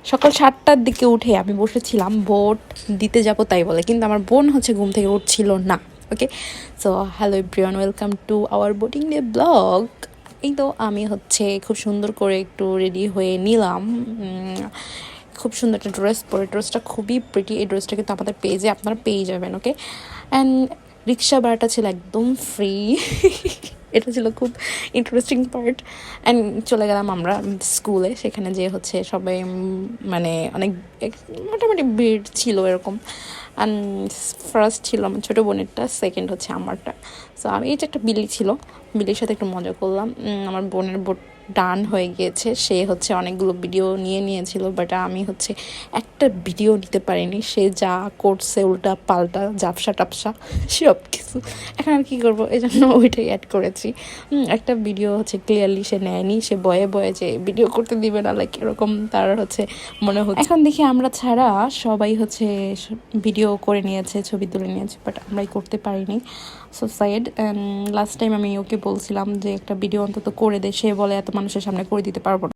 সকাল 7টার দিকে উঠে আমি বসেছিলাম ভোট দিতে যাব তাই বলে, কিন্তু আমার বোন হচ্ছে ঘুম থেকে উঠছিল না। Okay, so hello everyone, welcome to our voting day blog. এই তো আমি হচ্ছে খুব সুন্দর করে একটু রেডি হয়ে নিলাম, খুব সুন্দর একটা ড্রেস পরে, ড্রেসটা খুবই প্রিটি। এই ড্রেসটা কিন্তু আমাদের পেজে আপনারা পেয়ে যাবেন। ওকে, অ্যান্ড রিক্সা ভাড়াটা ছিল একদম ফ্রি। এটা ছিল খুব ইন্টারেস্টিং পার্ট। অ্যান্ড চলে গেলাম আমরা স্কুলে, সেখানে যে হচ্ছে সবাই মানে অনেক মোটামুটি ভিড় ছিল এরকম। অ্যান্ড ফার্স্ট ছিল আমার ছোটো বোনেরটা, সেকেন্ড হচ্ছে আমারটা। সো আমি এই যে একটা বিলি ছিল, বিলির সাথে একটু মজা করলাম। আমার বোনের বোট ডান হয়ে গিয়েছে, সে হচ্ছে অনেকগুলো ভিডিও নিয়েছিল, বাট আমি হচ্ছে একটা ভিডিও নিতে পারিনি। সে যা করছে উল্টা পাল্টা ঝাপসা টাপসা সব কিছু, এখন আর কী করবো, এই জন্য ওইটাই অ্যাড করেছি। একটা ভিডিও হচ্ছে ক্লিয়ারলি সে নেয়নি, সে বয়ে যে ভিডিও করতে দিবে না, লাইক এরকম তার হচ্ছে মনে হচ্ছে। এখন দেখি আমরা ছাড়া সবাই হচ্ছে ভিডিও করে নিয়েছে, ছবি তুলে নিয়েছে, বাট আমরাই করতে পারিনি। So sad. লাস্ট টাইম আমি ওকে বলছিলাম যে একটা ভিডিও অন্তত করে দে, সে বলে এত মানুষের সামনে করে দিতে পারবো না।